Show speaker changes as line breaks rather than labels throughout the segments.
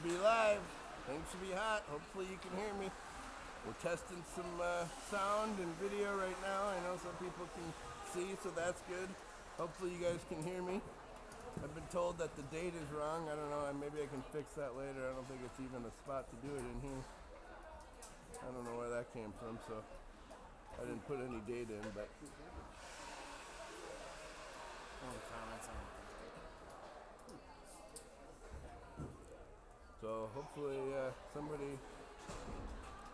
be live. Things should be hot. Hopefully you can hear me. We're testing some sound and video right now. I know some people can see, so that's good. Hopefully you guys can hear me. I've been told that the date is wrong. I don't know. Maybe I can fix that later. I don't think it's even a spot to do it in here. I don't know where that came from, so I didn't put any date in, but
Comments on
so hopefully somebody.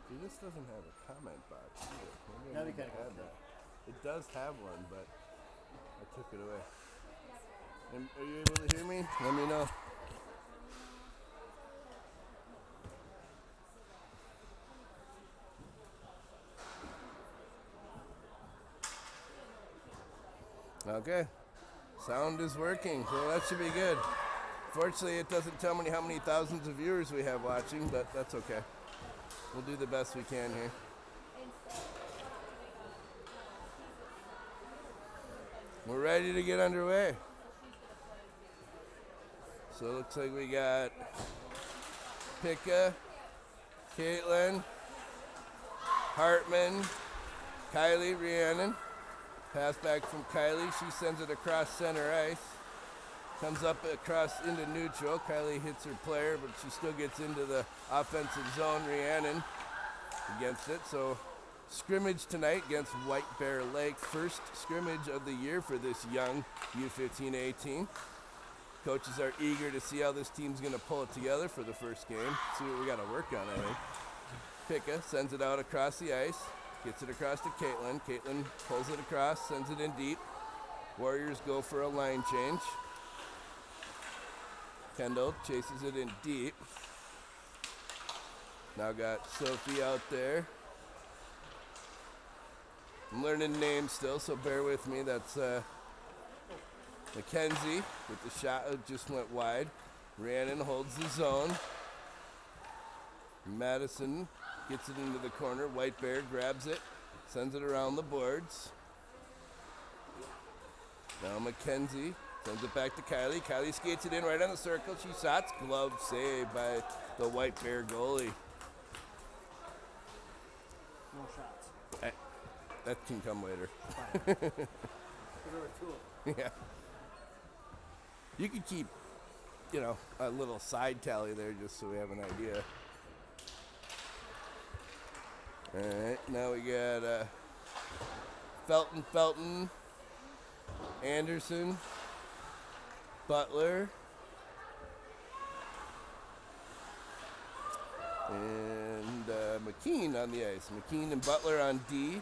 See, this doesn't have a comment box either. Maybe I need to add that. It does have one, but I took it away. Are you able to hear me? Let me know. Okay. Sound is working, so that should be good. Fortunately, it doesn't tell me how many thousands of viewers we have watching, but that's okay. We'll do the best we can here. We're ready to get underway. So it looks like we got Pika, Caitlin, Hartman, Kylie, Rhiannon. Pass back from Kylie. She sends it across center ice. Comes up across into neutral. Kylie hits her player, but she still gets into the offensive zone. Rhiannon against it. So scrimmage tonight against White Bear Lake. First scrimmage of the year for this young U15A team. Coaches are eager to see how this team's going to pull it together for the first game. See what we got to work on, I think. Pika sends it out across the ice. Gets it across to Caitlin. Caitlin pulls it across, sends it in deep. Warriors go for a line change. Kendall chases it in deep. Now got Sophie out there. I'm learning names still, so bear with me. That's Mackenzie with the shot that just went wide. Rhiannon holds the zone. Madison gets it into the corner. White Bear grabs it, sends it around the boards. Now Mackenzie sends it back to Kylie. Kylie skates it in right on the circle. She shots. Glove save by the White Bear goalie.
no shots.
That can come later. Yeah. You could keep, a little side tally there just so we have an idea. All right, now we got Felton, Anderson, Butler, and McKean on the ice. McKean and Butler on D.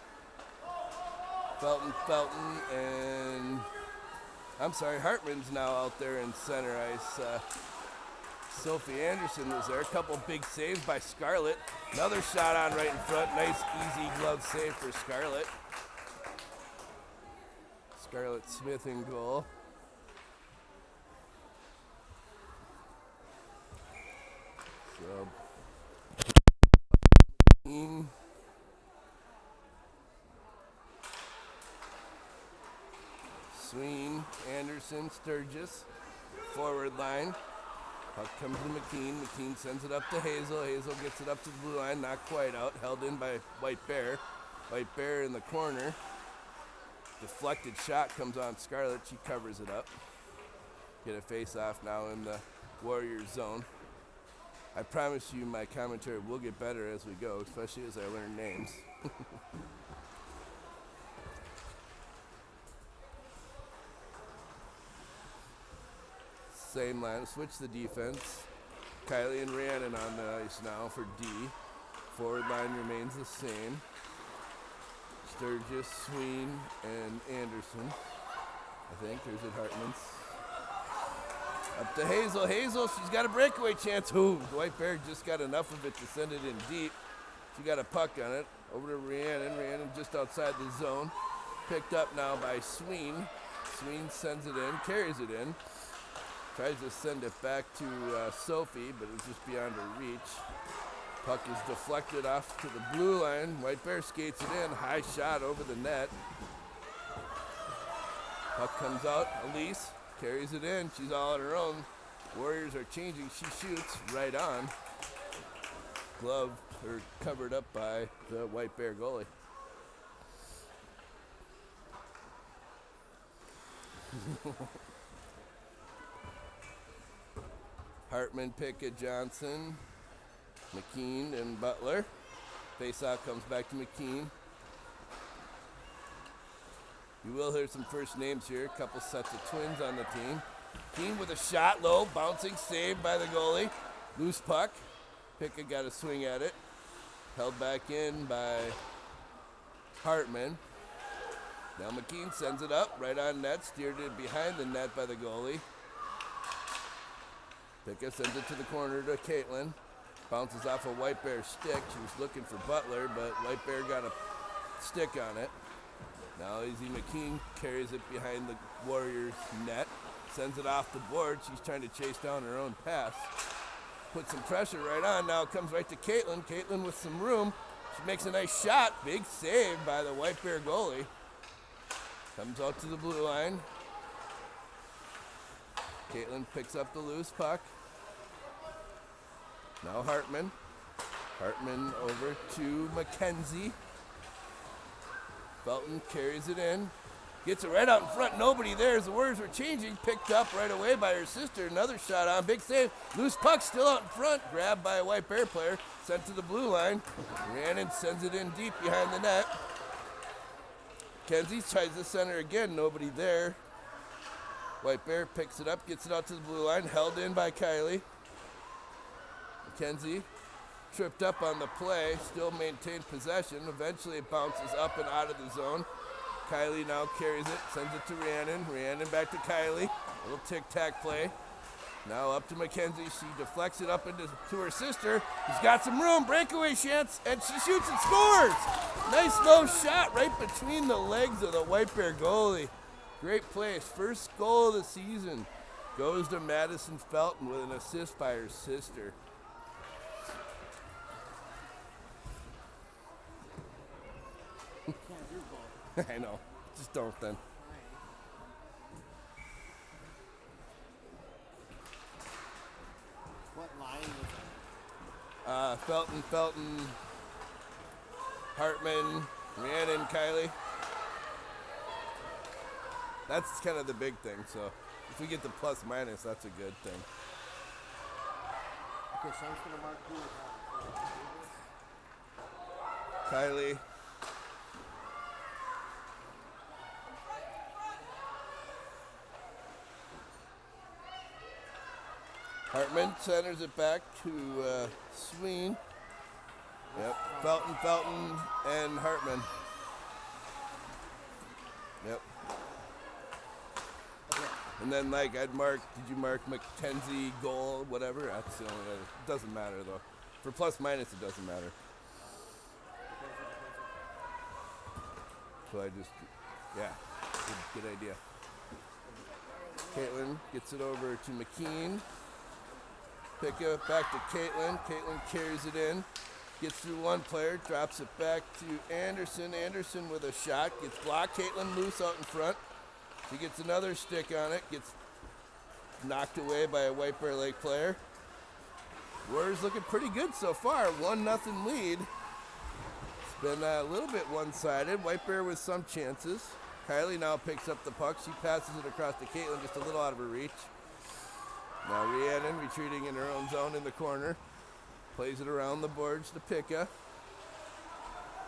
Felton, and Hartman's now out there in center ice. Sophie Anderson was there. A couple big saves by Scarlett. Another shot on right in front. Nice, easy glove save for Scarlett. Scarlett Smith in goal. So, Sween, Anderson, Sturgis, forward line. Puck comes to McKean. McKean sends it up to Hazel. Hazel gets it up to the blue line. Not quite out. Held in by White Bear. White Bear in the corner. Deflected shot comes on Scarlett. She covers it up. Get a face-off now in the Warriors zone. I promise you my commentary will get better as we go, especially as I learn names. Same line, switch the defense. Kylie and Rhiannon on the ice now for D. Forward line remains the same. Sturgis, Sween, and Anderson. I think, there's it Hartman's. Up to Hazel. Hazel, she's got a breakaway chance. Ooh, White Bear just got enough of it to send it in deep. She got a puck on it. Over to Rhiannon. Rhiannon just outside the zone. Picked up now by Sween. Sween sends it in, carries it in. Tries to send it back to Sophie, but it's just beyond her reach. Puck is deflected off to the blue line. White Bear skates it in. High shot over the net. Puck comes out. Elise carries it in. She's all on her own. Warriors are changing. She shoots right on. Glove or covered up by the White Bear goalie. Hartman, Pickett, Johnson, McKean, and Butler. Faceoff comes back to McKean. You will hear some first names here. A couple sets of twins on the team. McKean with a shot low, bouncing, saved by the goalie. Loose puck. Pickett got a swing at it. Held back in by Hartman. Now McKean sends it up, right on net, steered it behind the net by the goalie. Pickett sends it to the corner to Caitlin. Bounces off a White Bear stick. She was looking for Butler, but White Bear got a stick on it. Now Izzy McKean carries it behind the Warriors' net. Sends it off the board. She's trying to chase down her own pass. Put some pressure right on. Now it comes right to Caitlin. Caitlin with some room. She makes a nice shot. Big save by the White Bear goalie. Comes out to the blue line. Caitlin picks up the loose puck. Now Hartman. Hartman over to McKenzie. Felton carries it in. Gets it right out in front. Nobody there as the Warriors were changing. Picked up right away by her sister. Another shot on. Big save. Loose puck still out in front. Grabbed by a White Bear player. Sent to the blue line. Rhiannon sends it in deep behind the net. Kenzie tries the center again. Nobody there. White Bear picks it up. Gets it out to the blue line. Held in by Kylie. McKenzie tripped up on the play. Still maintained possession. Eventually it bounces up and out of the zone. Kylie now carries it, sends it to Rhiannon. Rhiannon back to Kylie. A little tic-tac play. Now up to McKenzie. She deflects it up to her sister, who's got some room. Breakaway chance, and she shoots and scores! Nice low shot right between the legs of the White Bear goalie. Great place. First goal of the season goes to Madison Felton with an assist by her sister.
Can't do both.
I know. Just don't then.
What line was it?
Felton, Hartman, Rhiannon, Kylie. That's kind of the big thing. So if we get the plus minus, that's a good thing.
Okay, so I'm just gonna mark who.
Kylie. Hartman centers it back to Sween. Yep. Felton, and Hartman. Yep.
Okay.
And then, like, I'd mark, did you mark McKenzie goal, whatever? That's the only, it doesn't matter, though. For plus minus, it doesn't matter. So I just, yeah, good idea. Caitlin gets it over to McKean. Pick it back to Caitlin. Caitlin carries it in. Gets through one player, drops it back to Anderson. Anderson with a shot, gets blocked. Caitlin loose out in front. She gets another stick on it, gets knocked away by a White Bear Lake player. Warriors looking pretty good so far. 1-0 lead. It's been a little bit one-sided. White Bear with some chances. Kylie now picks up the puck. She passes it across to Caitlin, just a little out of her reach. Now Rhiannon retreating in her own zone in the corner. Plays it around the boards to Picka.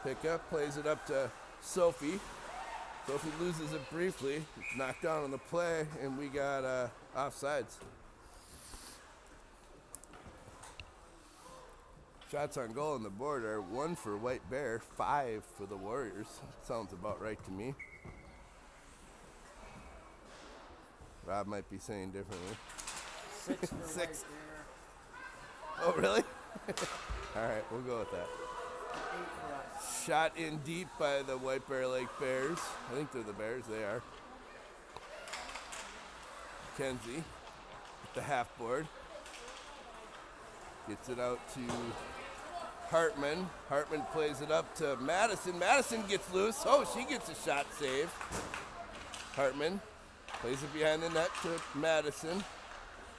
Picka plays it up to Sophie. Sophie loses it briefly. It's knocked down on the play, and we got offsides. Shots on goal on the board are 1 for White Bear, 5 for the Warriors. Sounds about right to me. Rob might be saying differently.
6 for
Six.
White Bear.
Oh, really? All right, we'll go with that.
8 for us.
Shot in deep by the White Bear Lake Bears. I think they're the Bears. They are. Kenzie at the half board. Gets it out to Hartman. Hartman plays it up to Madison. Madison gets loose. Oh, she gets a shot save. Hartman plays it behind the net to Madison.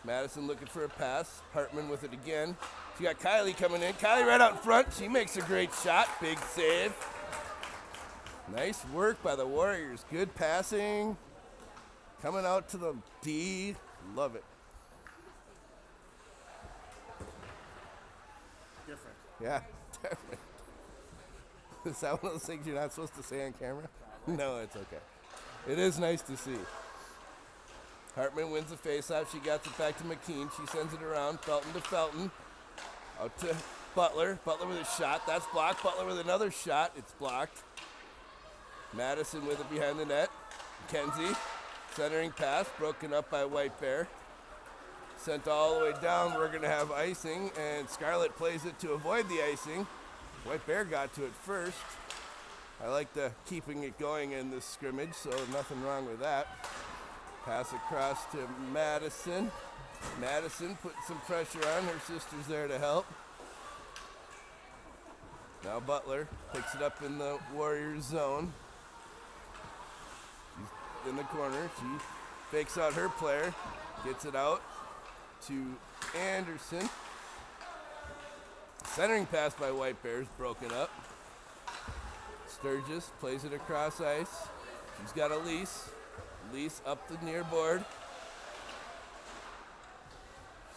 Madison looking for a pass. Hartman with it again. She got Kylie coming in. Kylie right out in front. She makes a great shot. Big save. Nice work by the Warriors. Good passing. Coming out to the D. Love it.
Different.
Yeah, definitely. Is that one of those things you're not supposed to say on camera? No, it's okay. It is nice to see. Hartman wins the faceoff. She gets it back to McKean. She sends it around. Felton to Felton. Out to Butler. Butler with a shot. That's blocked. Butler with another shot. It's blocked. Madison with it behind the net. Kenzie. Centering pass. Broken up by White Bear. Sent all the way down. We're going to have icing. And Scarlett plays it to avoid the icing. White Bear got to it first. I like the keeping it going in this scrimmage, so nothing wrong with that. Pass across to Madison. Madison putting some pressure on. Her sister's there to help. Now Butler picks it up in the Warriors zone. She's in the corner. She fakes out her player. Gets it out to Anderson. Centering pass by White Bears, broken up. Sturgis plays it across ice. She's got Elise. Elise up the near board.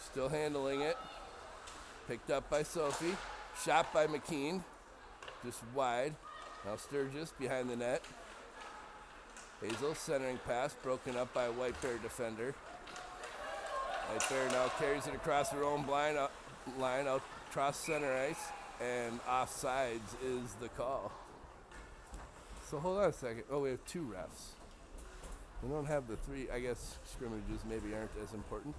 Still handling it. Picked up by Sophie. Shot by McKean. Just wide. Now Sturgis behind the net. Hazel centering pass, broken up by a White Bear defender. White Bear now carries it across her own line out across center ice, and offsides is the call. So hold on a second. Oh, we have two refs. We don't have the three. I guess scrimmages maybe aren't as important.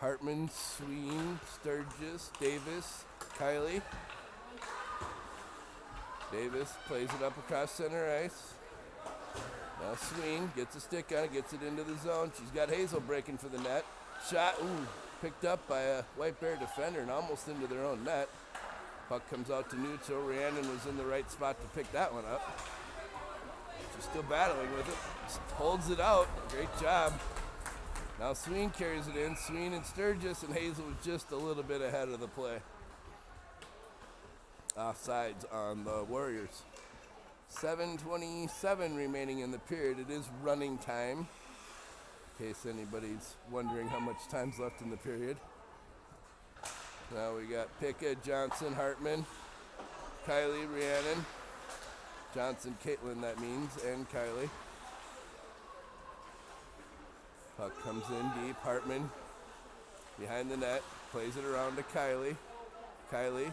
Hartman, Sween, Sturgis, Davis, Kylie. Davis plays it up across center ice. Now Sween gets a stick on it, gets it into the zone. She's got Hazel breaking for the net. Shot, picked up by a White Bear defender and almost into their own net. Puck comes out to neutral. Rhiannon was in the right spot to pick that one up. She's still battling with it. Just holds it out. Great job. Now Sween carries it in. Sween and Sturgis, and Hazel was just a little bit ahead of the play. Offsides on the Warriors. 7:27 remaining in the period. It is running time, in case anybody's wondering how much time's left in the period. Now we got Picka, Johnson, Hartman, Kylie, Rhiannon, Johnson, Caitlin, that means, and Kylie. Puck comes in deep. Hartman behind the net, plays it around to Kylie. Kylie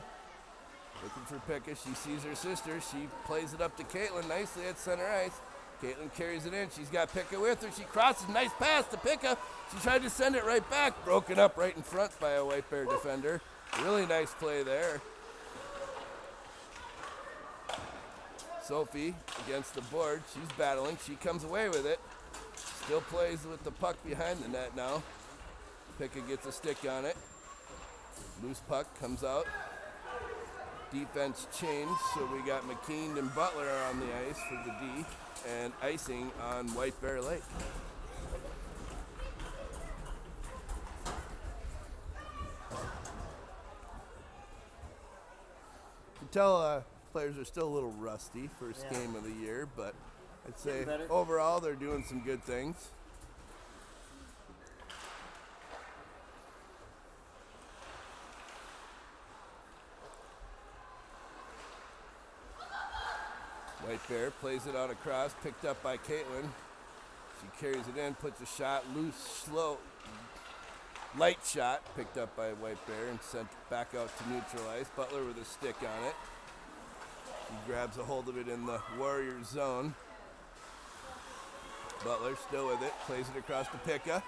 looking for Picka. She sees her sister. She plays it up to Caitlin nicely at center ice. Caitlin carries it in. She's got Picka with her. She crosses. Nice pass to Picka. She tried to send it right back. Broken up right in front by a White Bear defender. Really nice play there. Sophie against the board. She's battling. She comes away with it. Still plays with the puck behind the net now. Picka gets a stick on it. Loose puck comes out. Defense changed, so we got McKean and Butler on the ice for the D, and icing on White Bear Lake. You can tell players are still a little rusty, first game of the year, but I'd say overall they're doing some good things. White Bear plays it out across, picked up by Caitlin. She carries it in, puts a shot, loose, slow, light shot, picked up by White Bear and sent back out to neutral ice. Butler with a stick on it. She grabs a hold of it in the Warriors zone. Butler still with it, plays it across to Picka.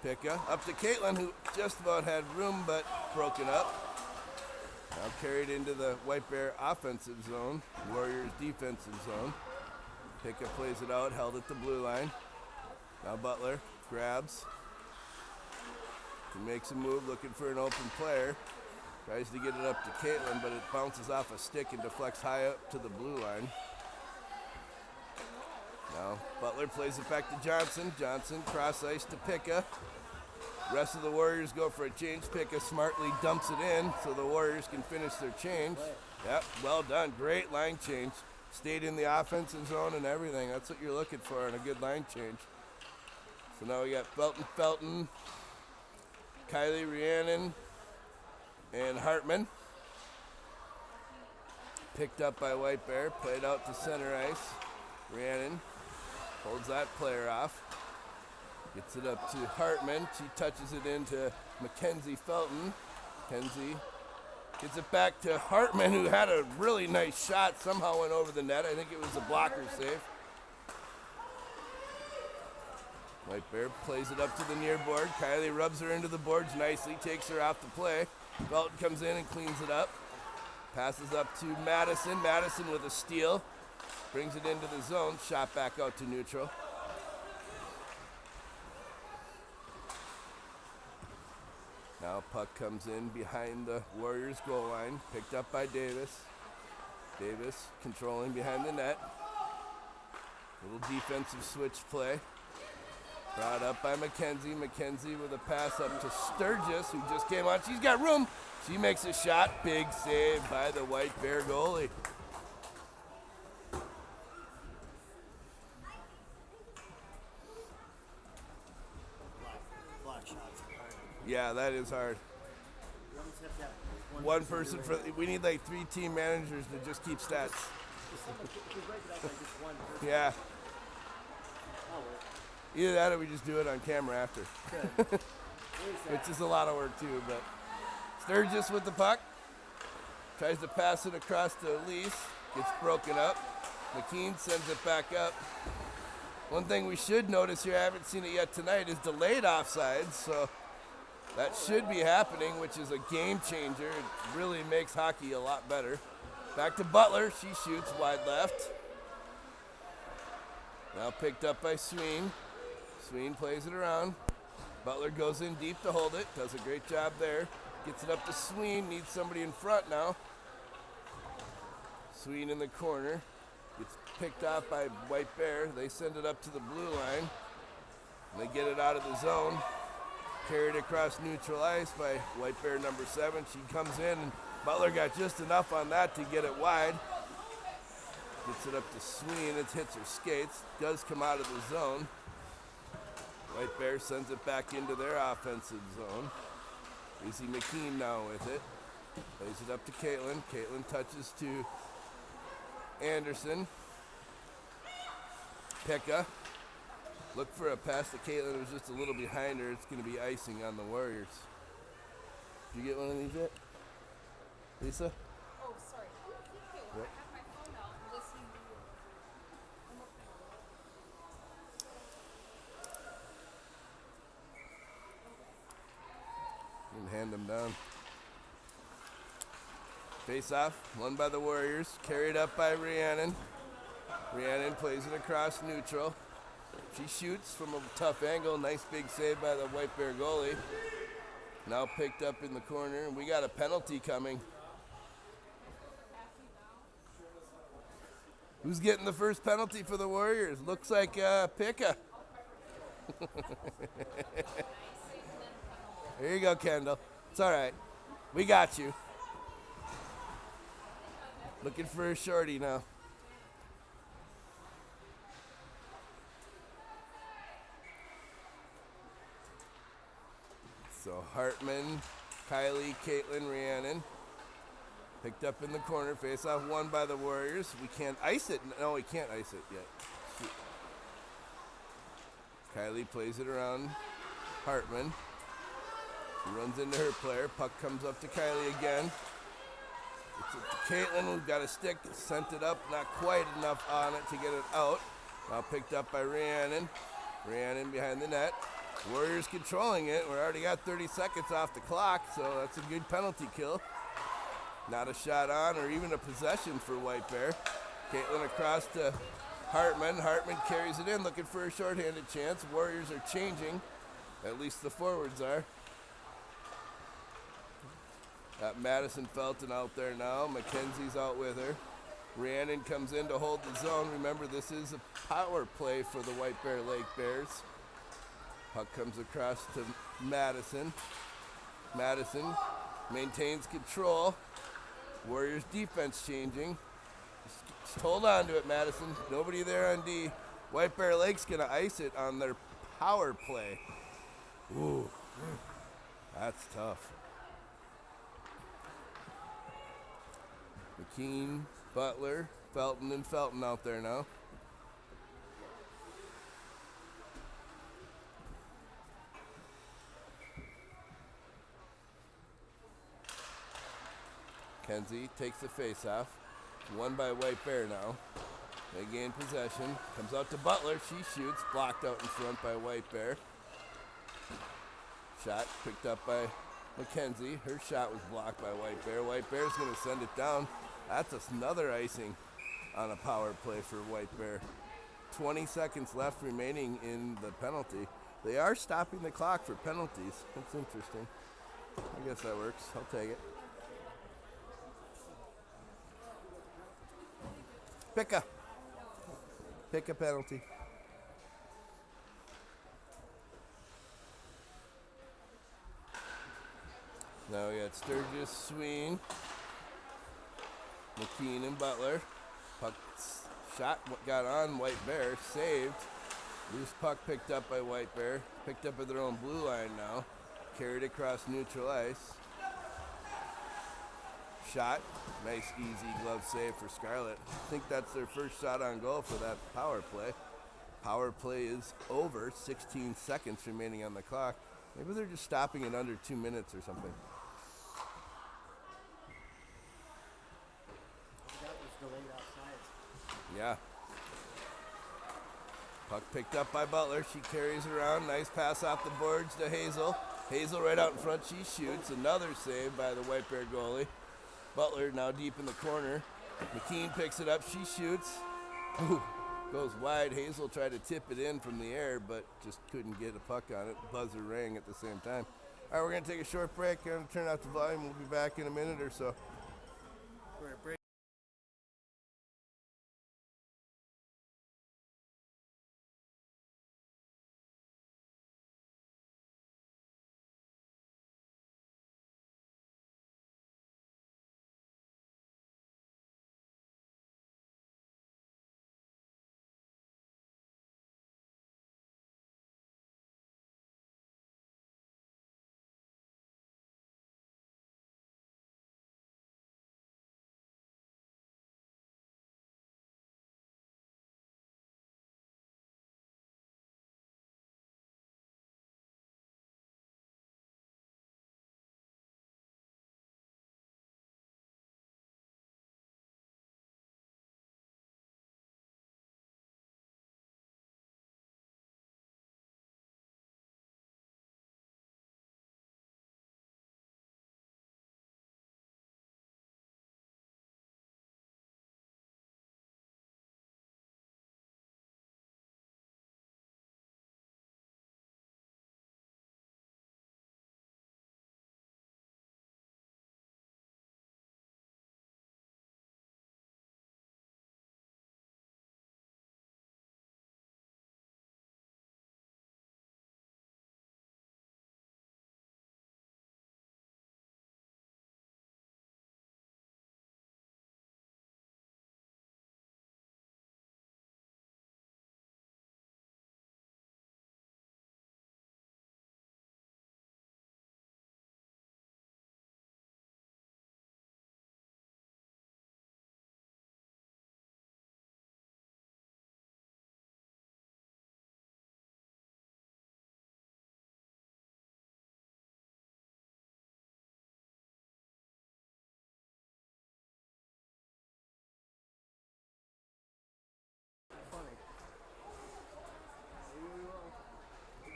Picka up to Caitlin, who just about had room but broken up. Now carried into the White Bear offensive zone, Warriors defensive zone. Picka plays it out, held at the blue line. Now Butler grabs. He makes a move, looking for an open player. Tries to get it up to Caitlin, but it bounces off a stick and deflects high up to the blue line. Now Butler plays it back to Johnson. Johnson cross ice to Picka. Rest of the Warriors go for a change. Picka smartly dumps it in so the Warriors can finish their change. Yep, well done. Great line change. Stayed in the offensive zone and everything. That's what you're looking for in a good line change. So now we got Felton, Kylie Rhiannon, and Hartman. Picked up by White Bear, played out to center ice. Rhiannon holds that player off. Gets it up to Hartman. She touches it into Mackenzie Felton. Mackenzie gets it back to Hartman, who had a really nice shot. Somehow went over the net. I think it was a blocker save. White Bear plays it up to the near board. Kylie rubs her into the boards nicely, takes her off the play. Felton comes in and cleans it up. Passes up to Madison. Madison with a steal. Brings it into the zone. Shot back out to neutral. Now puck comes in behind the Warriors goal line. Picked up by Davis. Davis controlling behind the net. Little defensive switch play. Brought up by Mackenzie. Mackenzie with a pass up to Sturgis, who just came on. She's got room. She makes a shot. Big save by the White Bear goalie.
Block shots are hard.
Yeah, that is hard.
You almost have to have
One person for. We need like 3 team managers to just keep stats.
You break it up by just one person.
Yeah.
Oh, well,
Either that or we just do it on camera after.
good. Where's that?
Which is a lot of work too, but Sturgis with the puck. Tries to pass it across to Elise. Gets broken up. McKean sends it back up. One thing we should notice here, I haven't seen it yet tonight, is delayed offsides. So that should be happening, which is a game changer. It really makes hockey a lot better. Back to Butler. She shoots wide left. Now picked up by Sween. Sween plays it around. Butler goes in deep to hold it. Does a great job there. Gets it up to Sween. Needs somebody in front now. Sween in the corner. Gets picked off by White Bear. They send it up to the blue line. They get it out of the zone. Carried across neutral ice by White Bear number 7. She comes in and Butler got just enough on that to get it wide. Gets it up to Sween. It hits her skates. Does come out of the zone. White Bear sends it back into their offensive zone. Izzy McKean now with it. Plays it up to Caitlin. Caitlin touches to Anderson. Pekka. Look for a pass to Caitlin. It was just a little behind her. It's going to be icing on the Warriors. Did you get one of these yet? Lisa?
Oh, sorry. Okay, well,
Yep.
I have my phone out listening to you.
You can hand them down. Face off, won by the Warriors, carried up by Rhiannon. Rhiannon plays it across neutral. She shoots from a tough angle. Nice big save by the White Bear goalie. Now picked up in the corner, and we got a penalty coming. Who's getting the first penalty for the Warriors? Looks like Picka. There you go, Kendall. It's all right. We got you. Looking for a shorty now. So Hartman, Kylie, Caitlin, Rhiannon. Picked up in the corner. Face off won by the Warriors. We can't ice it. No, we can't ice it yet. Shoot. Kylie plays it around Hartman. She runs into her player. Puck comes up to Kylie again. It's up to Caitlin, who got a stick, sent it up, not quite enough on it to get it out. Now picked up by Rhiannon. Rhiannon behind the net. Warriors controlling it. We already got 30 seconds off the clock, so that's a good penalty kill. Not a shot on or even a possession for White Bear. Caitlin across to Hartman. Hartman carries it in, looking for a shorthanded chance. Warriors are changing. At least the forwards are. Got Madison Felton out there now. Mackenzie's out with her. Rhiannon comes in to hold the zone. Remember, this is a power play for the White Bear Lake Bears. Puck comes across to Madison. Madison maintains control. Warriors defense changing. Just hold on to it, Madison. Nobody there on D. White Bear Lake's going to ice it on their power play. Ooh, that's tough. McKean, Butler, Felton, and Felton out there now. Kenzie takes the face-off. Won by White Bear now. They gain possession. Comes out to Butler. She shoots. Blocked out in front by White Bear. Shot picked up by McKenzie. Her shot was blocked by White Bear. White Bear's going to send it down. That's another icing on a power play for White Bear. 20 seconds left remaining in the penalty. They are stopping the clock for penalties. That's interesting. I guess that works. I'll take it. Pick a penalty. Now we got Sturgis, Sween, McKean, and Butler. Puck shot got on White Bear, saved. Loose puck picked up by White Bear. Picked up at their own blue line now. Carried across neutral ice. Shot. Nice easy glove save for Scarlett. I think that's their first shot on goal for that power play. Power play is over. 16 seconds remaining on the clock. Maybe they're just stopping it under 2 minutes or something.
That was delayed outside.
Yeah. Puck picked up by Butler. She carries around. Nice pass off the boards to Hazel. Hazel right out in front. She shoots. Another save by the White Bear goalie. Butler now deep in the corner. McKean picks it up. She shoots. Ooh, goes wide. Hazel tried to tip it in from the air, but just couldn't get a puck on it. Buzzer rang at the same time. All right, we're going to take a short break. I'm going to turn out the volume. We'll be back in a minute or so.
We're at break.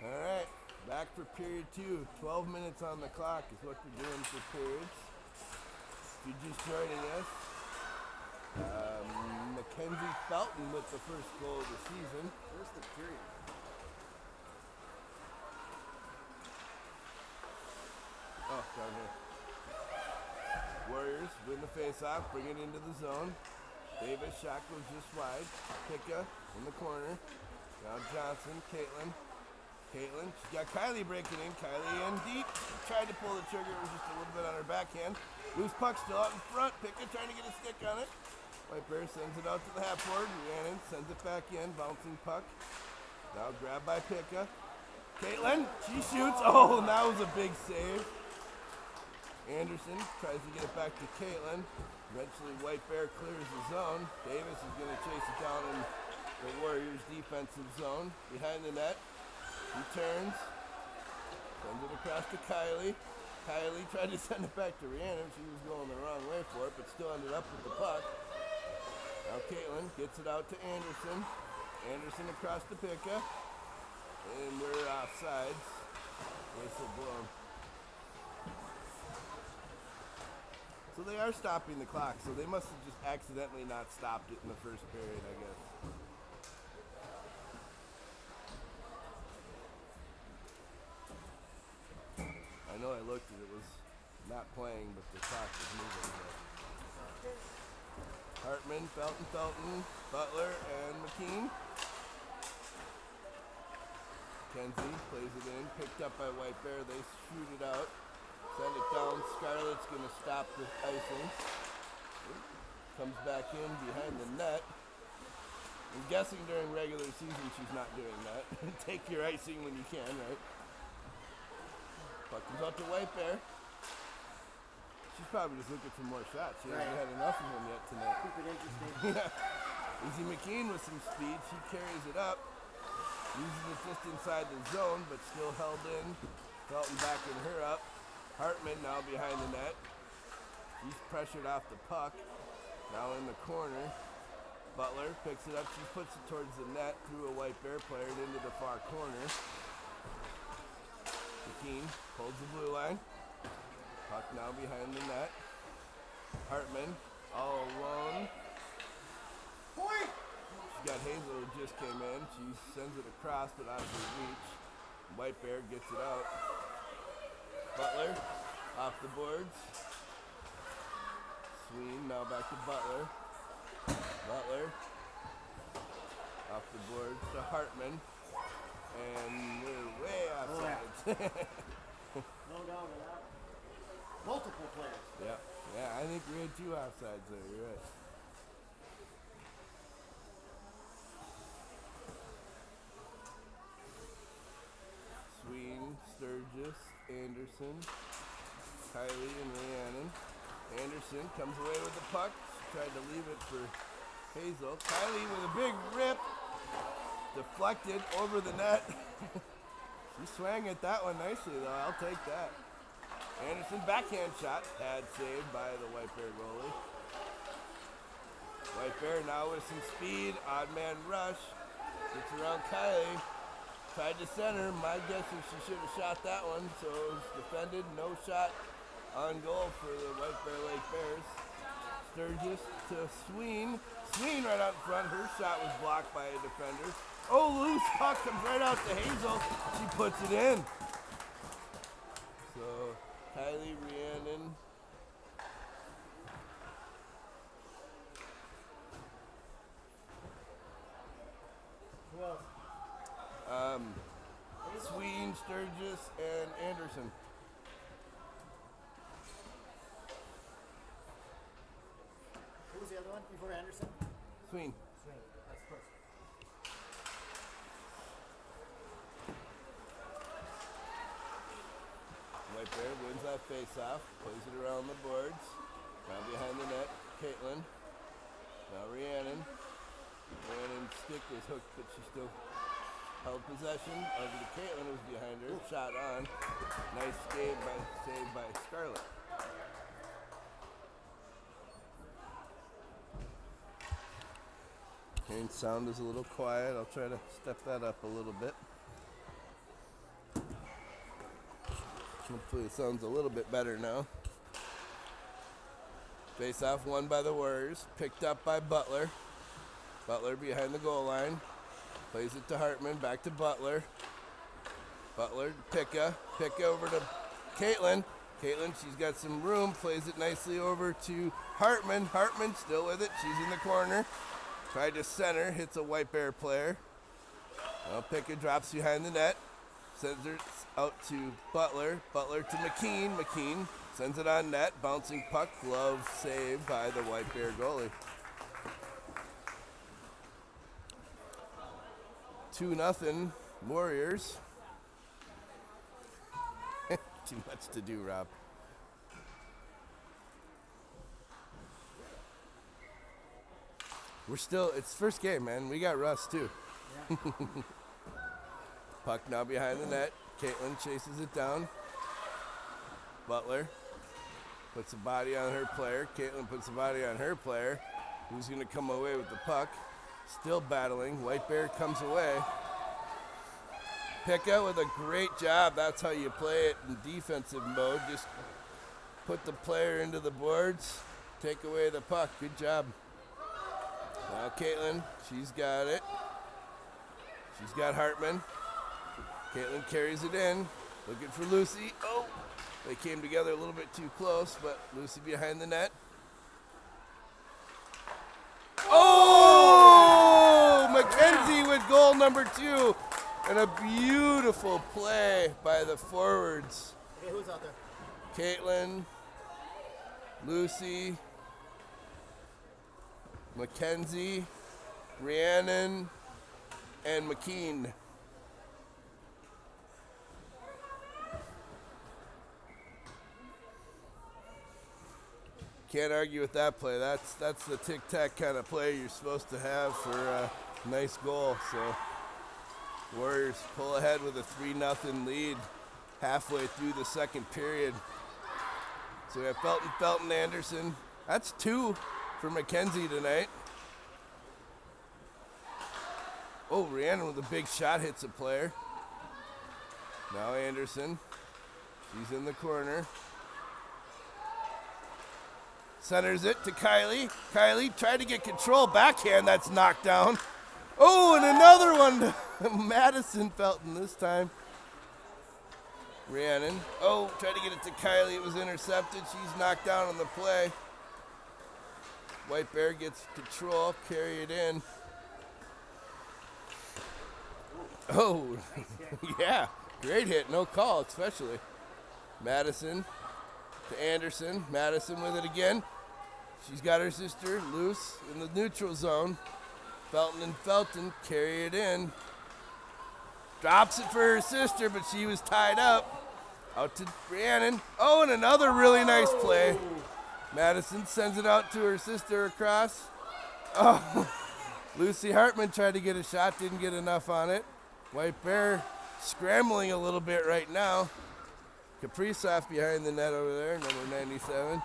All right, back for period 2. 12 minutes on the clock is what we're doing for periods. If you're just joining us, Mackenzie Felton with the first goal of the season.
Where's the period?
Oh, down here. Warriors win the face-off, bring it into the zone. Davis shot goes just wide. Picka in the corner. Now Johnson, Caitlin. Caitlin, she's got Kylie breaking in. Kylie in deep. Tried to pull the trigger. It was just a little bit on her backhand. Loose puck still out in front. Picka trying to get a stick on it. White Bear sends it out to the half board. Rhiannon sends it back in. Bouncing puck. Now grabbed by Picka. Caitlin, she shoots. Oh, and that was a big save. Anderson tries to get it back to Caitlin. Eventually, White Bear clears the zone. Davis is going to chase it down in the Warriors' defensive zone. Behind the net. He turns. Sends it across to Kylie. Kylie tried to send it back to Rhiannon. She was going the wrong way for it, but still ended up with the puck. Now Caitlin gets it out to Anderson. Anderson across to Picka. And we're offsides. Whistle blown. So they are stopping the clock, so they must have just accidentally not stopped it in the first period, I guess. I know I looked and it was not playing, but the clock was moving. Hartman, Felton, Butler, and McKean. Kenzie plays it in, picked up by White Bear. They shoot it out. Send it down. Scarlett's going to stop the icing. Comes back in behind the net. I'm guessing during regular season she's not doing that. Take your icing when you can, right? Puck comes out to White Bear. She's probably just looking for more shots. She hasn't had enough of them yet tonight.
Keep it interesting.
Yeah. Izzy McKean with some speed. She carries it up. Uses it just inside the zone, but still held in. Felton backing her up. Hartman now behind the net. He's pressured off the puck. Now in the corner. Butler picks it up. She puts it towards the net through a White Bear player and into the far corner. McKean holds the blue line. Puck now behind the net. Hartman all alone.
Point!
She's got Hazel who just came in. She sends it across but out of her reach. White Bear gets it out. Butler off the boards. Sween now back to Butler. Butler off the boards to Hartman. And we're way outside.
No doubt of that. Multiple players.
Yeah, I think we had 2 offsides there. You're right. Sween, Sturgis, Anderson, Kylie, and Rhiannon. Anderson comes away with the puck. She tried to leave it for Hazel. Kylie with a big rip. Deflected over the net. She swang at that one nicely, though. I'll take that. Anderson backhand shot. Pad saved by the White Bear goalie. White Bear now with some speed. Odd man rush. Gets around Kylie. Tried to center. My guess is she should have shot that one. So it was defended. No shot on goal for the White Bear Lake Bears. Sturgis to Sween. Sween right out in front. Her shot was blocked by a defender. Oh, loose puck comes right out to Hazel. She puts it in. So Kylie, Rhiannon.
Who else?
Sween, Sturgis, and Anderson.
Who was the other one before Anderson?
Sween.
Swing. That's first.
White Bear wins that face-off, plays it around the boards. Now behind the net, Caitlin. Now Rhiannon. Rhiannon's stick was hooked, but she still held possession. Over to Caitlin, who's behind her. Shot on. Nice save by Scarlett. Hearing sound is a little quiet. I'll try to step that up a little bit. Hopefully it sounds a little bit better now. Face off won by the Warriors. Picked up by Butler. Butler behind the goal line. Plays it to Hartman. Back to Butler. Butler, Picka. Picka over to Caitlin. Caitlin, she's got some room, plays it nicely over to Hartman. Hartman still with it. She's in the corner. Tried to center, hits a White Bear player. Well, Pickett drops behind the net. Sends her out to Butler. Butler to McKean. McKean sends it on net. Bouncing puck. Glove save by the White Bear goalie. 2-0 Warriors. Too much to do, Rob. We're still, it's first game, man. We got rust, too.
Yeah.
Puck now behind the net. Caitlin chases it down. Butler puts a body on her player. Caitlin puts a body on her player. Who's going to come away with the puck? Still battling. White Bear comes away. Picka with a great job. That's how you play it in defensive mode. Just put the player into the boards. Take away the puck. Good job. Now Caitlin, she's got it. She's got Hartman. Caitlin carries it in. Looking for Lucy. Oh, they came together a little bit too close, but Lucy behind the net. Oh! Mackenzie with goal number 2. And a beautiful play by the forwards.
Okay, who's out there?
Caitlin, Lucy, Mackenzie, Rhiannon, and McKean. Can't argue with that play. That's the tic-tac kind of play you're supposed to have for a nice goal. So Warriors pull ahead with a 3-0 lead halfway through the second period. So we have Felton, Anderson. That's 2 for Mackenzie tonight. Oh, Rhiannon with a big shot hits a player. Now Anderson. She's in the corner. Centers it to Kylie. Kylie tried to get control. Backhand, that's knocked down. Oh, and another one. Madison Felton this time. Rhiannon. Oh, tried to get it to Kylie. It was intercepted. She's knocked down on the play. White Bear gets control. Carry it in. Oh, yeah. Great hit. No call, especially. Madison to Anderson. Madison with it again. She's got her sister loose in the neutral zone. Felton and Felton carry it in. Drops it for her sister, but she was tied up. Out to Rhiannon. Oh, and another really nice play. Madison sends it out to her sister across. Oh, Lucy Hartman tried to get a shot, didn't get enough on it. White Bear scrambling a little bit right now. Kaprizov behind the net over there, number 97.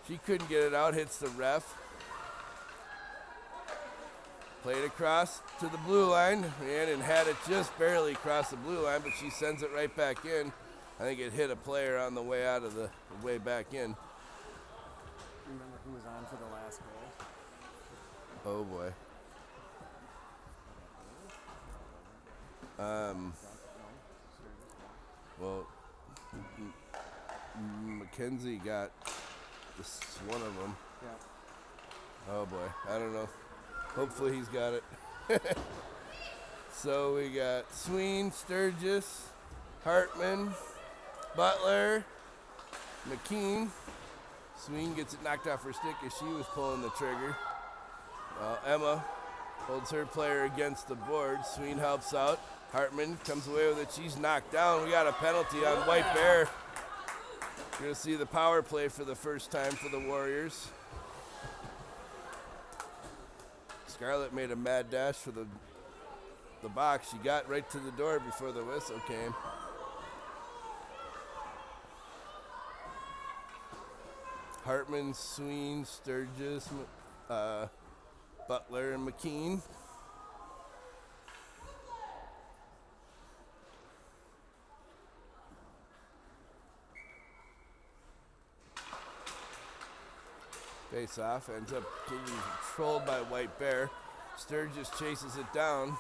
She couldn't get it out, hits the ref. Played across to the blue line. Rhiannon had it just barely across the blue line, but she sends it right back in. I think it hit a player on the way out of the way back in.
Remember who was on for the last goal?
Oh boy. Well, Mackenzie got this one of them.
Yeah.
Oh boy, I don't know. Hopefully he's got it. So we got Sween, Sturgis, Hartman, Butler, McKean. Sween gets it knocked off her stick as she was pulling the trigger. Emma holds her player against the board. Sween helps out. Hartman comes away with it. She's knocked down. We got a penalty on White Bear. You're going to see the power play for the first time for the Warriors. Scarlett made a mad dash for the box. She got right to the door before the whistle came. Hartman, Sween, Sturgis, Butler, and McKean. Face off, ends up getting controlled by White Bear. Sturgis chases it down.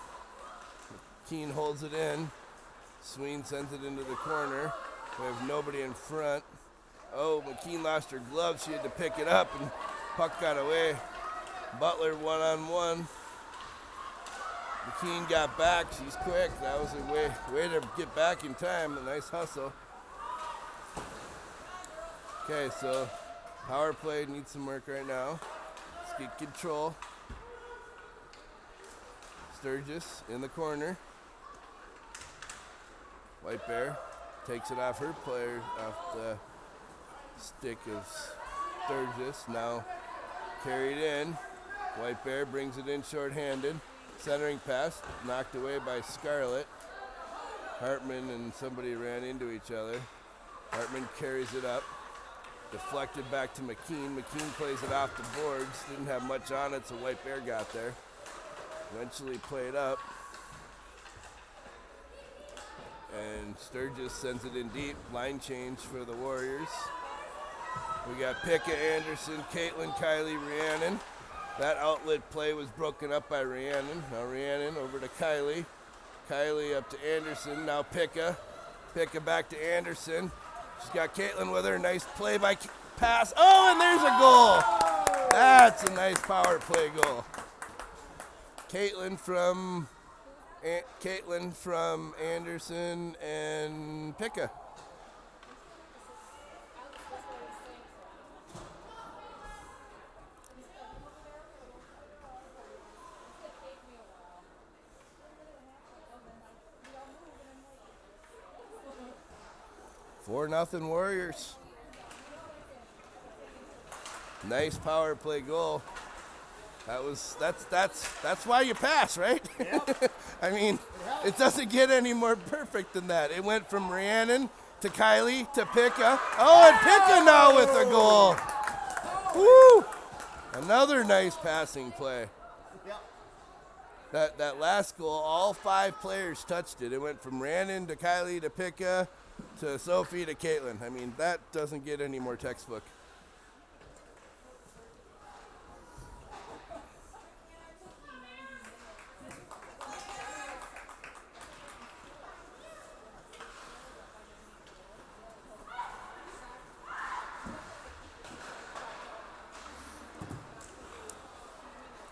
McKean holds it in. Sween sends it into the corner. We have nobody in front. Oh, McKean lost her glove. She had to pick it up, and puck got away. Butler one-on-one. McKean got back. She's quick. That was a way to get back in time. A nice hustle. Okay, so power play needs some work right now. Let's get control. Sturgis in the corner. White Bear takes it off her player, off the stick of Sturgis. Now carried in. White Bear brings it in shorthanded. Centering pass, knocked away by Scarlett. Hartman and somebody ran into each other. Hartman carries it up. Deflected back to McKean. McKean plays it off the boards. Didn't have much on it, so White Bear got there. Eventually played up. And Sturgis sends it in deep. Line change for the Warriors. We got Picka, Anderson, Caitlin, Kylie, Rhiannon. That outlet play was broken up by Rhiannon. Now Rhiannon over to Kylie. Kylie up to Anderson. Now Picka. Picka back to Anderson. She's got Caitlin with her. Nice play by pass. Oh, and there's a goal. That's a nice power play goal. Caitlin from Anderson and Picka. 4-0 Warriors. Nice power play goal. That's why you pass, right?
Yep.
I mean, it doesn't get any more perfect than that. It went from Rhiannon to Kylie to Picka. Oh, and Picka now with a goal. Woo! Another nice passing play.
Yep.
That last goal, all 5 players touched it. It went from Rhiannon to Kylie to Picka to Sophie to Caitlin. I mean, that doesn't get any more textbook.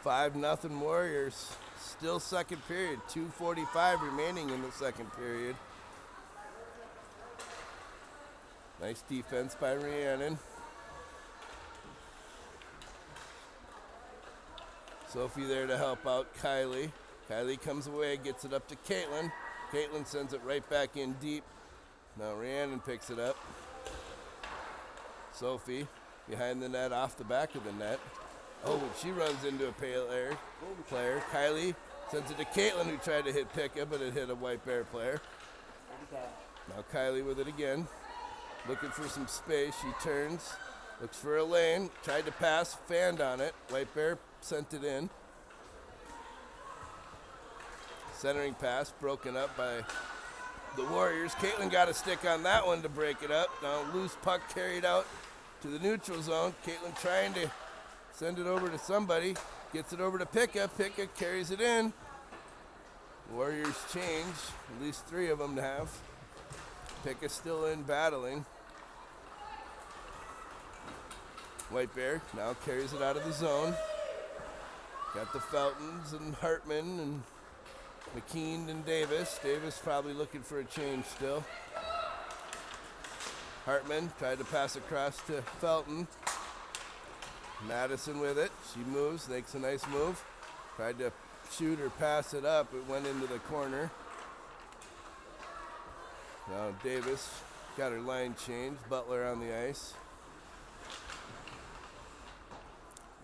Five nothing Warriors. Still second period. 2:45 remaining in the second period. Nice defense by Rhiannon. Sophie there to help out Kylie. Kylie comes away, gets it up to Caitlin. Caitlin sends it right back in deep. Now Rhiannon picks it up. Sophie behind the net, off the back of the net. Oh, she runs into a player. Kylie sends it to Caitlin, who tried to hit Picka, but it hit a White Bear player. Now Kylie with it again. Looking for some space. She turns, looks for a lane, tried to pass, fanned on it. White Bear sent it in. Centering pass broken up by the Warriors. Caitlin got a stick on that one to break it up. Now loose puck carried out to the neutral zone. Caitlin trying to send it over to somebody. Gets it over to Picka. Picka carries it in. Warriors change. At least 3 of them have. Picka still in battling. White Bear now carries it out of the zone. Got the Feltons and Hartman and McKean and Davis. Davis probably looking for a change still. Hartman tried to pass across to Felton. Madison with it. She moves, makes a nice move. Tried to shoot or pass it up. It went into the corner. Now Davis got her line changed. Butler on the ice.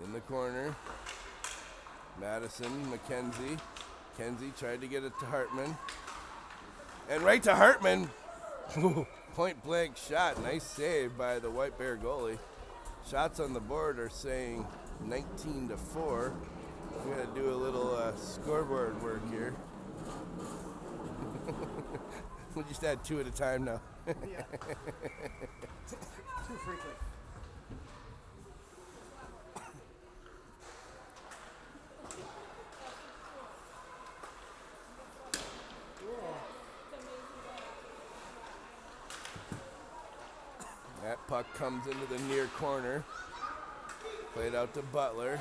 In the corner. Madison, McKenzie. McKenzie tried to get it to Hartman. And right to Hartman. Point blank shot. Nice save by the White Bear goalie. Shots on the board are saying 19-4. We got to do a little scoreboard work here. We just had 2 at a time now.
Yeah. Too frequent.
Puck comes into the near corner. Played out to Butler.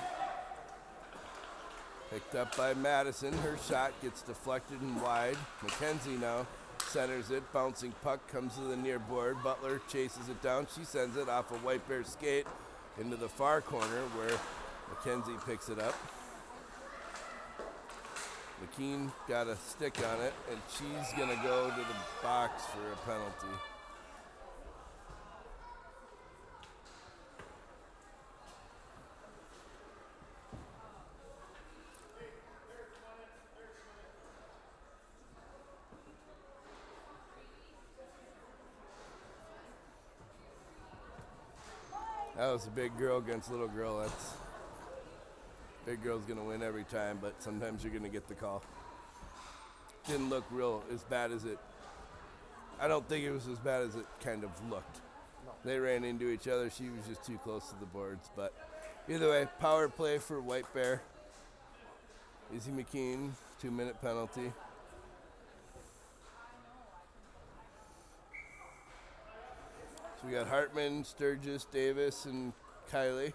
Picked up by Madison. Her shot gets deflected and wide. McKenzie now centers it. Bouncing puck comes to the near board. Butler chases it down. She sends it off a White Bear skate into the far corner where McKenzie picks it up. McKean got a stick on it, and she's going to go to the box for a penalty. That was a big girl against little girl. That's big girl's gonna win every time, but sometimes you're gonna get the call. Didn't look real as bad as it. I don't think it was as bad as it kind of looked. They ran into each other. She was just too close to the boards. But either way, power play for White Bear. Izzy McKean, 2-minute penalty. So we got Hartman, Sturgis, Davis, and Kylie.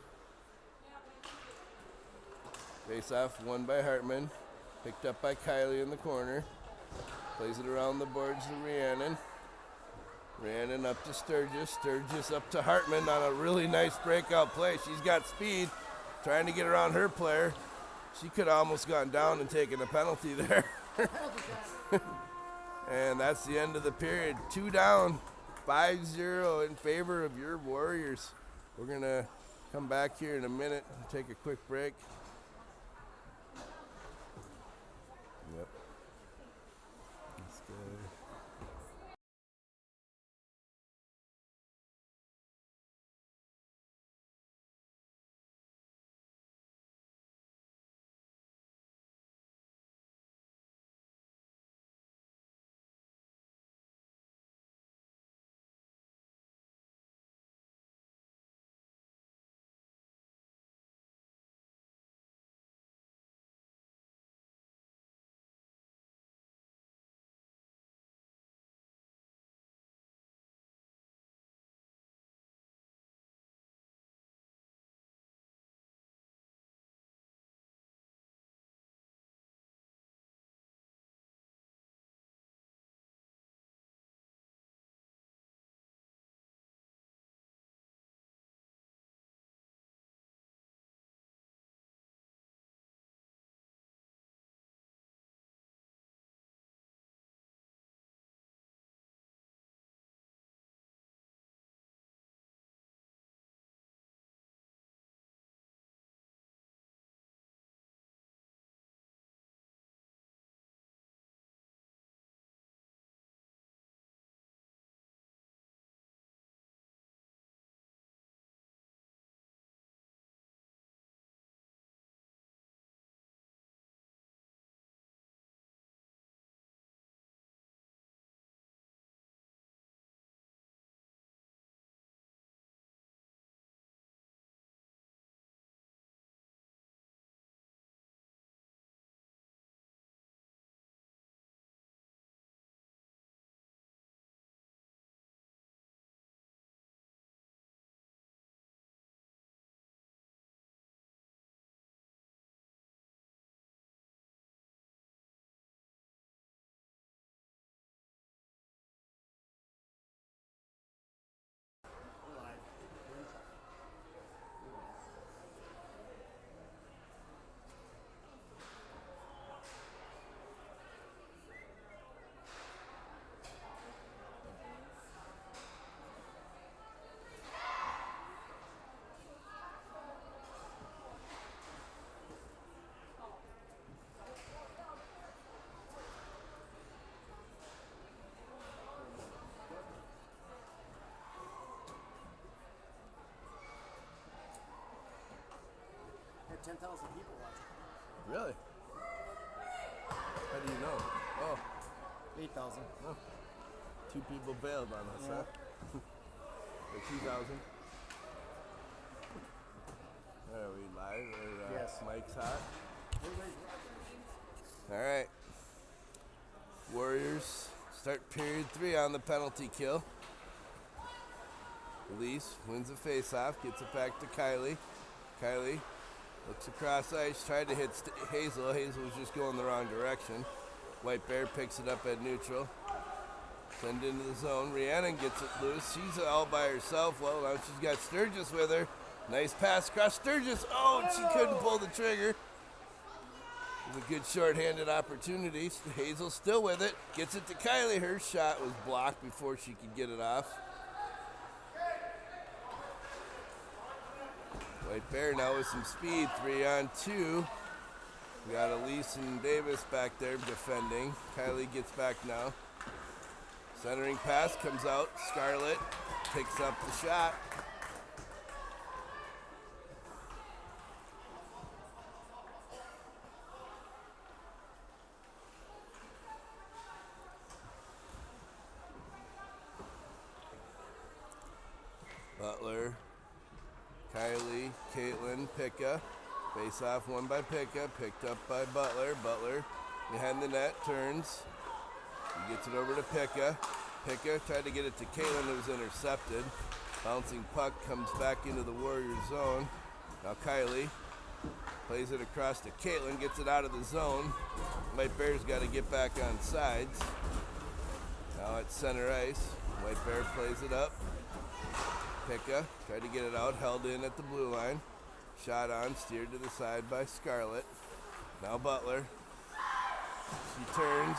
Face off, won by Hartman. Picked up by Kylie in the corner. Plays it around the boards to Rhiannon. Rhiannon up to Sturgis. Sturgis up to Hartman on a really nice breakout play. She's got speed, trying to get around her player. She could have almost gone down and taken a penalty there. And that's the end of the period. 2 down. 5-0 in favor of your Warriors. We're going to come back here in a minute and take a quick break. Yep. Let's go.
Had 10,000 people watching.
Really? How do you know? Oh,
8,000.
oh. 2 people bailed on us,
Yeah.
huh? Or 2,000. Are we live? Or,
Yes.
Mike's hot?
Everybody's watching.
All right. Warriors start period 3 on the penalty kill. Elise wins the face-off, gets it back to Kylie. Kylie looks across ice, tried to hit Hazel. Hazel was just going the wrong direction. White Bear picks it up at neutral. Send into the zone. Rhiannon gets it loose. She's all by herself. Well, now she's got Sturgis with her. Nice pass across Sturgis. Oh, and she couldn't pull the trigger. It was a good short-handed opportunity. Hazel still with it. Gets it to Kylie. Her shot was blocked before she could get it off. White Bear now with some speed. 3-on-2. We got Elise and Davis back there defending. Kylie gets back now. Centering pass comes out. Scarlett picks up the shot. Butler, Kylie, Caitlin, Picka. Face off won by Picka, picked up by Butler. Butler behind the net, turns. He gets it over to Picka. Picka tried to get it to Caitlin, it was intercepted. Bouncing puck comes back into the Warrior zone. Now Kylie plays it across to Caitlin, gets it out of the zone. White Bear's got to get back on sides. Now at center ice. White Bear plays it up. Picka tried to get it out, held in at the blue line. Shot on, steered to the side by Scarlett. Now Butler. She turns.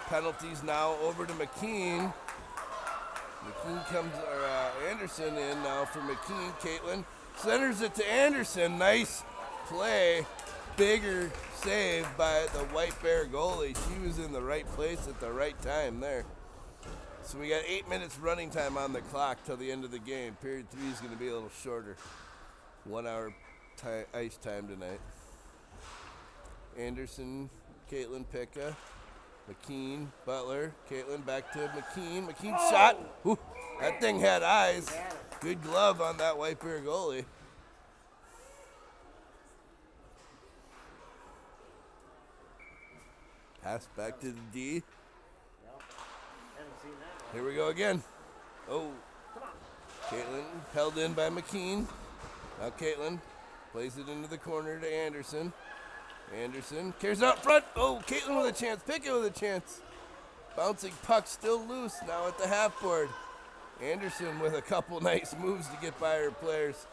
Penalties now over to McKean. McKean comes, or Anderson in now for McKean. Caitlin centers it to Anderson. Nice play. Bigger save by the White Bear goalie. She was in the right place at the right time there. So we got 8 minutes running time on the clock till the end of the game. Period 3 is going to be a little shorter. 1 hour ice time tonight. Anderson, Caitlin, Picka, McKean, Butler, Caitlin back to McKean. McKean shot. Ooh, that thing had eyes. Good glove on that White Bear goalie. Pass back to the D. Here we go again. Oh, Caitlin held in by McKean. Now Caitlin plays it into the corner to Anderson. Anderson carries out front. Oh, Caitlin with a chance. Pickett with a chance. Bouncing puck still loose now at the half board. Anderson with a couple nice moves to get by her players.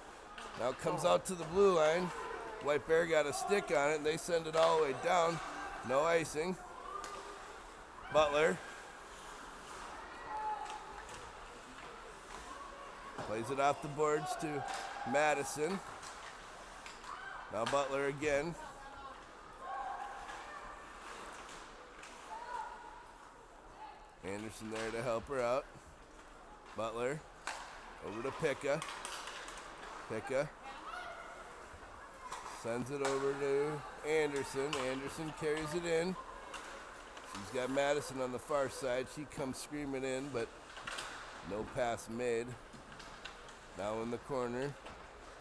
Now comes out to the blue line. White Bear got a stick on it, and they send it all the way down. No icing. Butler plays it off the boards to Madison. Now Butler again. Anderson there to help her out. Butler over to Picka. Picka sends it over to Anderson. Anderson carries it in. She's got Madison on the far side. She comes screaming in, but no pass made. Now in the corner.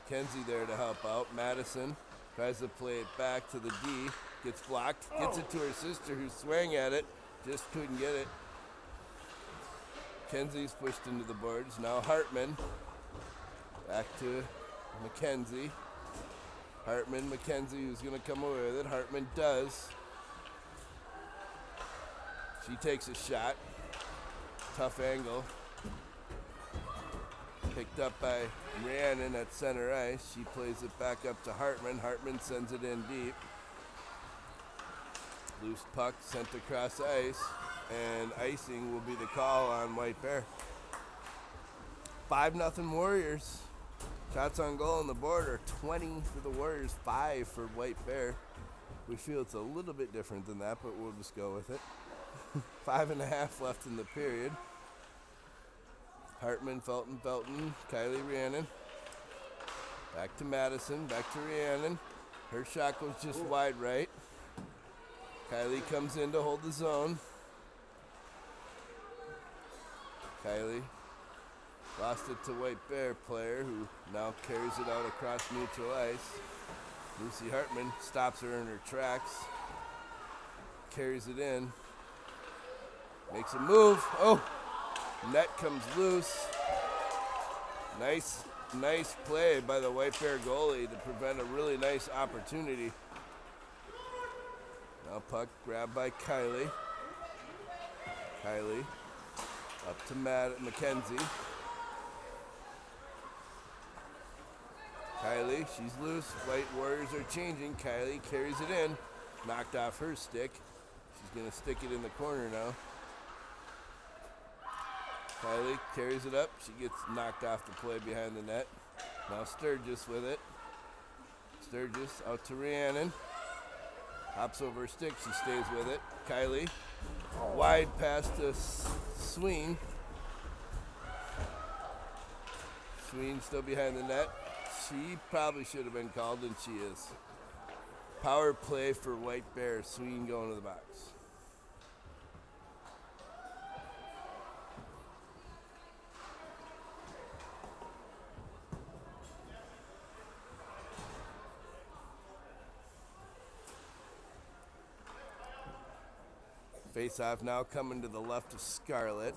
Kenzie there to help out. Madison tries to play it back to the D. Gets blocked. Gets it to her sister who swang at it. Just couldn't get it. Kenzie's pushed into the boards. Now Hartman. Back to McKenzie. Hartman, McKenzie, who's going to come away with it. Hartman does. She takes a shot. Tough angle. Picked up by Rhiannon at center ice. She plays it back up to Hartman. Hartman sends it in deep. Loose puck sent across ice. And icing will be the call on White Bear. 5-0 Warriors. Shots on goal on the board are 20 for the Warriors, 5 for White Bear. We feel it's a little bit different than that, but we'll just go with it. 5.5 left in the period. Hartman, Felton, Kylie, Rhiannon. Back to Madison, back to Rhiannon. Her shot goes just wide right. Kylie comes in to hold the zone. Kylie lost it to White Bear player who now carries it out across neutral ice. Lucy Hartman stops her in her tracks. Carries it in. Makes a move. Oh! Net comes loose. Nice play by the White Bear goalie to prevent a really nice opportunity. Now puck grabbed by Kylie. Kylie up to Mackenzie. Kylie, she's loose. White Warriors are changing. Kylie carries it in. Knocked off her stick. She's going to stick it in the corner now. Kylie carries it up. She gets knocked off the play behind the net. Now Sturgis with it. Sturgis out to Rhiannon. Hops over her stick. She stays with it. Kylie. Wide pass to Sween. Sween still behind the net. She probably should have been called, and she is. Power play for White Bear. Sween going to the box. Face-off now coming to the left of Scarlett.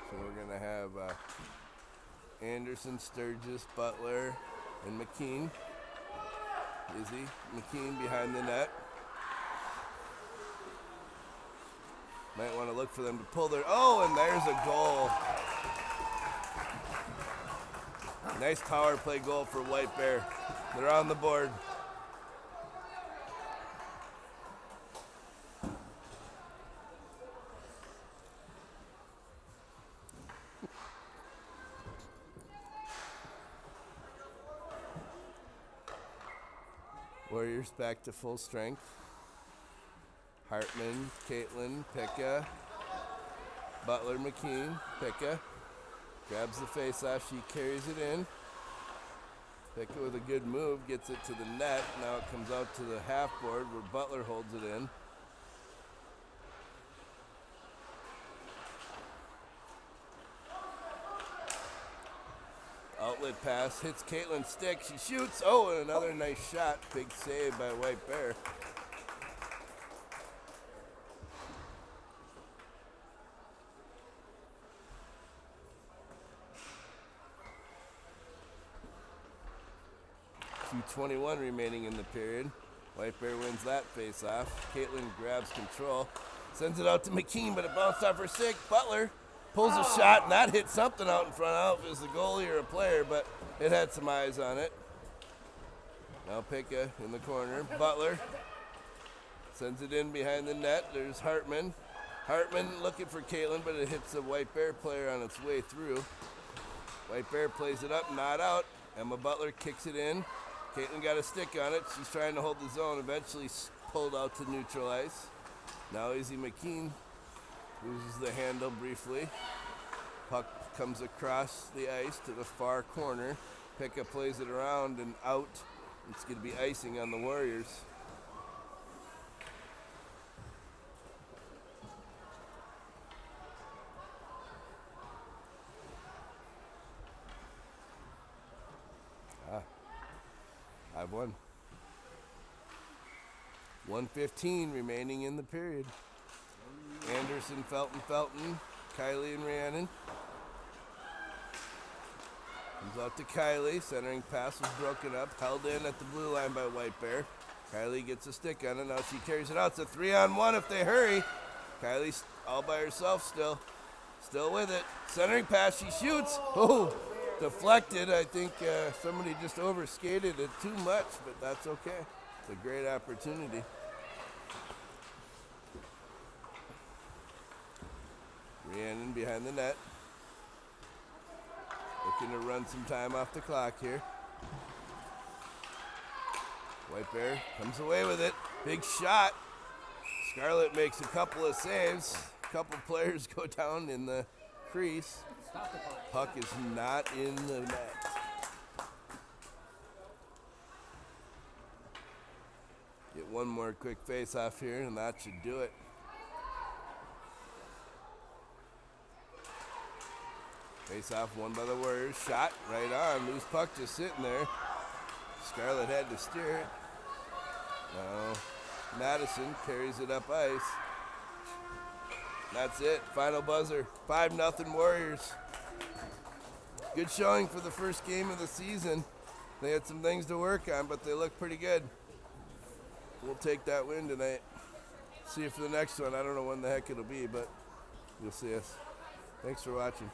So we're going to have Anderson, Sturgis, Butler, and McKean. Izzy, McKean behind the net. Might want to look for them to pull their... Oh, and there's a goal. Nice power play goal for White Bear. They're on the board. Warriors back to full strength. Hartman, Caitlin, Pekka, Butler, McKean, Pekka grabs the face-off. She carries it in. Pekka with a good move gets it to the net. Now it comes out to the half board where Butler holds it in. Outlet pass hits Caitlin's stick. She shoots. Oh, and another nice shot. Big save by White Bear. .2:21 remaining in the period. White Bear wins that face-off. Caitlin grabs control. Sends it out to McKean, but it bounced off her stick. Butler pulls a shot, and that hit something out in front. I don't know if it was the goalie or a player, but it had some eyes on it. Now Pekka in the corner. Butler sends it in behind the net. There's Hartman. Hartman looking for Caitlin, but it hits a White Bear player on its way through. White Bear plays it up, not out. Emma Butler kicks it in. Caitlin got a stick on it. She's trying to hold the zone. Eventually pulled out to neutral ice. Now Izzy McKean loses the handle briefly. Puck comes across the ice to the far corner. Pekka plays it around and out. It's going to be icing on the Warriors. I've won. 1:15 remaining in the period. Anderson, Felton, Kylie and Rhiannon. Comes out to Kylie. Centering pass was broken up. Held in at the blue line by White Bear. Kylie gets a stick on it. Now she carries it out. It's a 3-on-1 if they hurry. Kylie's all by herself still. Still with it. Centering pass. She shoots. Oh, deflected. I think somebody just overskated it too much, but that's okay. It's a great opportunity. Rhiannon behind the net. Looking to run some time off the clock here. White Bear comes away with it. Big shot. Scarlett makes a couple of saves. A couple players go down in the crease. Puck is not in the net. Get one more quick face-off here, and that should do it. Face-off won by the Warriors. Shot right on. Loose puck just sitting there. Scarlett had to steer it. Now Madison carries it up ice. That's it. Final buzzer. 5-0 Warriors. Good showing for the first game of the season. They had some things to work on, but they look pretty good. We'll take that win tonight. See you for the next one. I don't know when the heck it'll be, but you'll see us. Thanks for watching.